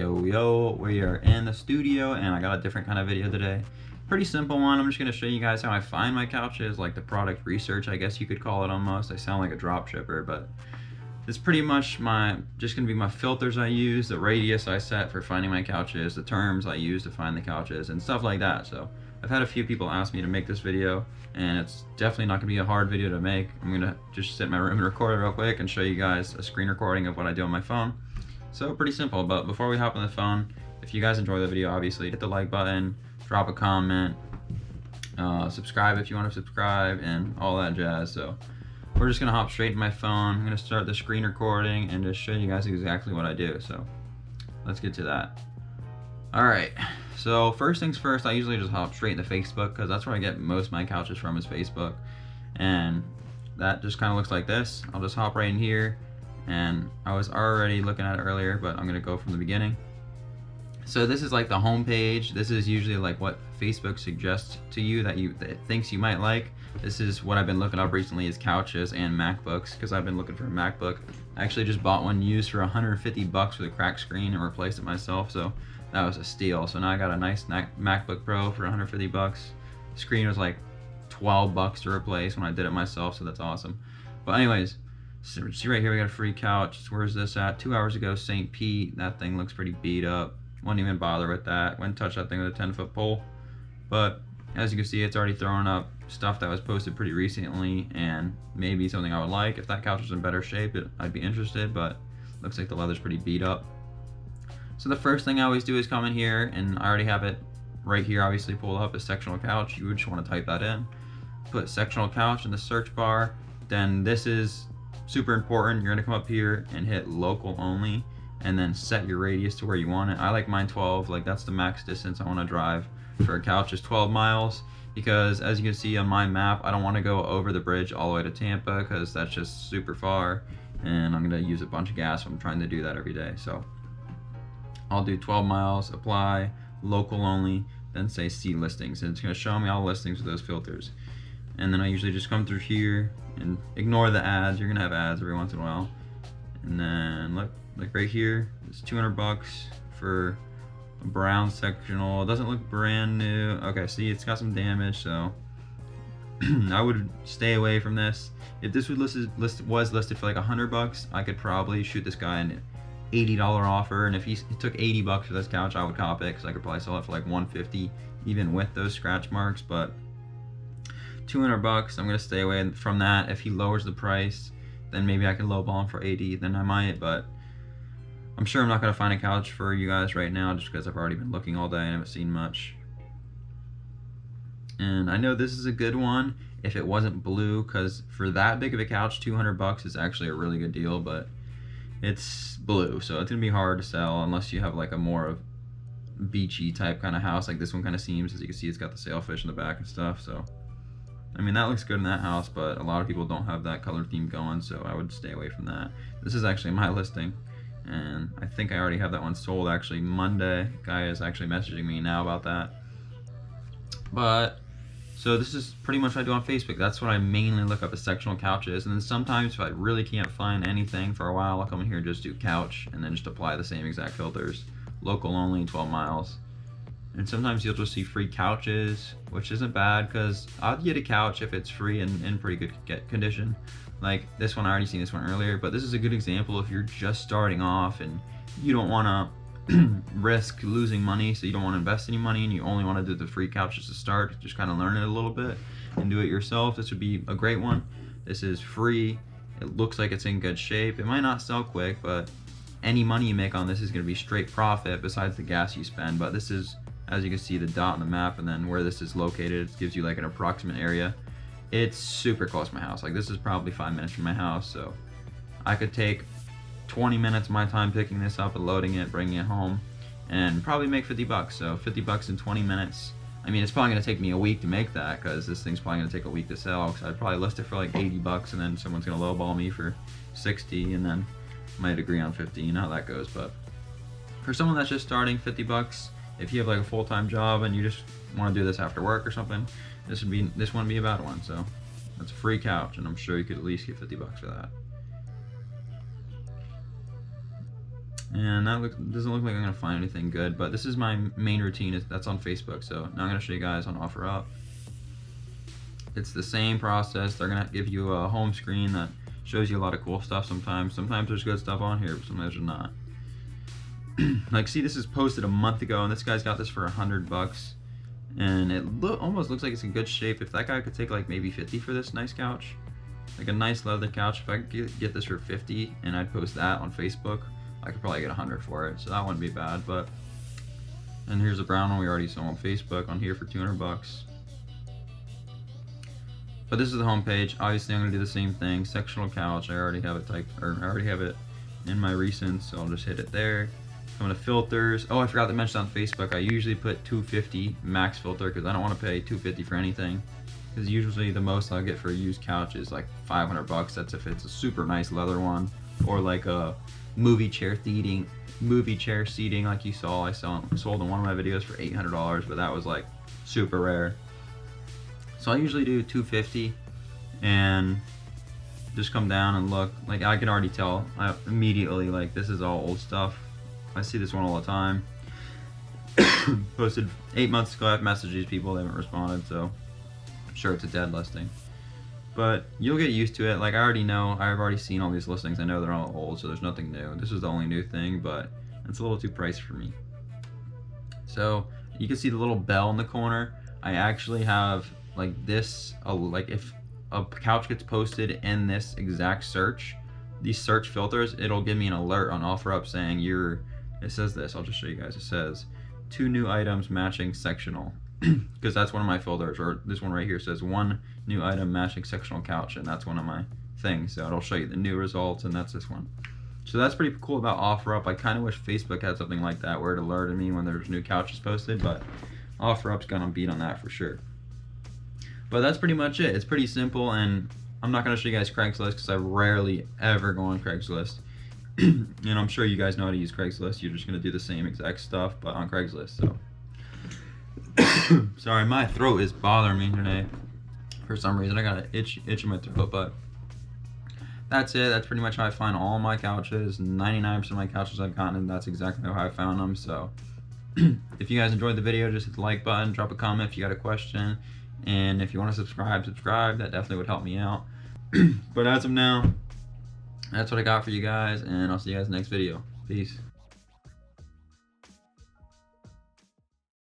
Yo, we are in the studio and I got a different kind of video today. Pretty simple one. I'm just going to show you guys how I find my couches, like the product research, I guess you could call it almost. I sound like a drop shipper, but it's pretty much just going to be my filters I use, the radius I set for finding my couches, the terms I use to find the couches, and stuff like that. So I've had a few people ask me to make this video, and it's definitely not going to be a hard video to make. I'm going to just sit in my room and record it real quick and show you guys a screen recording of what I do on my phone. So pretty simple, but before we hop on the phone, if you guys enjoy the video, obviously hit the like button, drop a comment, subscribe if you want to subscribe, and all that jazz. So we're just gonna hop straight to my phone. I'm gonna start the screen recording and just show you guys exactly what I do. So let's get to that. All right, so first things first, I usually just hop straight into Facebook because that's where I get most of my couches from, is Facebook. And that just kind of looks like this. I'll just hop right in here. And I was already looking at it earlier, but I'm gonna go from the beginning. So this is like the home page. This is usually like what Facebook suggests to you that it thinks you might like. This is what I've been looking up recently, is couches and MacBooks, because I've been looking for a MacBook. I actually just bought one used for 150 bucks with a cracked screen and replaced it myself, so that was a steal. So now I got a nice MacBook Pro for 150 bucks. The screen was like 12 bucks to replace when I did it myself, so that's awesome. But anyways, so see right here, we got a free couch. Where's this at? 2 hours ago, St. Pete. That thing looks pretty beat up. Won't even bother with that. Wouldn't touch that thing with a 10-foot pole. But as you can see, it's already throwing up stuff that was posted pretty recently, and maybe something I would like. If that couch was in better shape, I'd be interested, but looks like the leather's pretty beat up. So the first thing I always do is come in here, and I already have it right here, obviously pulled up, as sectional couch. You would just want to type that in. Put sectional couch in the search bar. Then this is super important. You're gonna come up here and hit local only, and then set your radius to where you want it. I like mine 12, like that's the max distance I want to drive for a couch, is 12 miles, because as you can see on my map, I don't want to go over the bridge all the way to Tampa, because that's just super far, and I'm gonna use a bunch of gas if I'm trying to do that every day. So I'll do 12 miles, apply, local only, then say see listings, and it's gonna show me all the listings with those filters. And then I usually just come through here and ignore the ads. You're gonna have ads every once in a while. And then look, like right here, it's 200 bucks for a brown sectional. It doesn't look brand new. Okay, see, it's got some damage, so I would stay away from this. If this was listed for like 100 bucks, I could probably shoot this guy an $80 offer, and if he took 80 bucks for this couch, I would cop it, because I could probably sell it for like 150, even with those scratch marks. But 200 bucks, I'm gonna stay away from that. If he lowers the price, then maybe I can lowball him for 80, then I might, but I'm sure I'm not gonna find a couch for you guys right now, just because I've already been looking all day and haven't seen much. And I know this is a good one if it wasn't blue, because for that big of a couch, 200 bucks is actually a really good deal, but it's blue, so it's gonna be hard to sell unless you have like a more of beachy type kind of house, like this one kind of seems. As you can see, it's got the sailfish in the back and stuff, so I mean, that looks good in that house, but a lot of people don't have that color theme going, so I would stay away from that. This is actually my listing, and I think I already have that one sold actually Monday. Guy is actually messaging me now about that. But so this is pretty much what I do on Facebook. That's what I mainly look up, as sectional couches. And then sometimes if I really can't find anything for a while, I'll come in here and just do couch, and then just apply the same exact filters. Local only, 12 miles. And sometimes you'll just see free couches, which isn't bad, because I'll get a couch if it's free and in pretty good condition. Like this one, I already seen this one earlier, but this is a good example if you're just starting off and you don't want to risk losing money, so you don't want to invest any money, and you only want to do the free couches to start, just kind of learn it a little bit and do it yourself. This would be a great one. This is free. It looks like it's in good shape. It might not sell quick, but any money you make on this is going to be straight profit besides the gas you spend. But this is, as you can see, the dot on the map, and then where this is located, it gives you like an approximate area. It's super close to my house. Like this is probably 5 minutes from my house, so I could take 20 minutes of my time picking this up and loading it, bringing it home, and probably make 50 bucks. So 50 bucks in 20 minutes. I mean, it's probably gonna take me a week to make that, because this thing's probably gonna take a week to sell. So I'd probably list it for like 80 bucks, and then someone's gonna lowball me for 60, and then might agree on 50. You know how that goes. But for someone that's just starting, 50 bucks. If you have like a full-time job and you just want to do this after work or something, this wouldn't be a bad one. So that's a free couch, and I'm sure you could at least get 50 bucks for that. And that doesn't look like I'm gonna find anything good, but this is my main routine. That's on Facebook. So now I'm gonna show you guys on OfferUp. It's the same process. They're gonna give you a home screen that shows you a lot of cool stuff sometimes. Sometimes there's good stuff on here, but sometimes there's not. Like, see, this is posted a month ago, and this guy's got this for $100, and it almost looks like it's in good shape. If that guy could take like maybe 50 for this nice couch, like a nice leather couch, if I could get this for 50 and I'd post that on Facebook, I could probably get 100 for it, so that wouldn't be bad. But, and here's a brown one we already saw on Facebook on here for $200. But this is the home page. Obviously, I'm gonna do the same thing. Sectional couch. I already have it typed, or I already have it in my recents, so I'll just hit it there. I'm gonna filters. Oh, I forgot to mention on Facebook, I usually put 250 max filter because I don't want to pay 250 for anything. Because usually the most I'll get for a used couch is like $500. That's if it's a super nice leather one, or like a movie chair seating like you saw. I sold in one of my videos for $800, but that was like super rare. So I usually do 250 and just come down and look. Like, I can already tell immediately, like, this is all old stuff. I see this one all the time. Posted 8 months ago. I've messaged these people, they haven't responded, so I'm sure it's a dead listing. But you'll get used to it. Like, I already know, I've already seen all these listings. I know they're all old, so there's nothing new. This is the only new thing, but it's a little too pricey for me. So you can see the little bell in the corner. I actually have like this, like if a couch gets posted in this exact search, these search filters, it'll give me an alert on OfferUp saying it says this, I'll just show you guys. It says 2 new items matching sectional, because that's one of my filters. Or this one right here says 1 new item matching sectional couch, and that's one of my things. So it'll show you the new results, and that's this one. So that's pretty cool about OfferUp. I kind of wish Facebook had something like that where it alerted me when there's new couches posted, but OfferUp's gonna beat on that for sure. But that's pretty much it. It's pretty simple, and I'm not gonna show you guys Craigslist because I rarely ever go on Craigslist. And I'm sure you guys know how to use Craigslist. You're just gonna do the same exact stuff, but on Craigslist. So, sorry, my throat is bothering me today for some reason. I got an itch in my throat, but that's it. That's pretty much how I find all my couches. 99% of my couches I've gotten, and that's exactly how I found them. So, if you guys enjoyed the video, just hit the like button, drop a comment if you got a question. And if you want to subscribe, that definitely would help me out. But as of now, that's what I got for you guys, and I'll see you guys in the next video. Peace.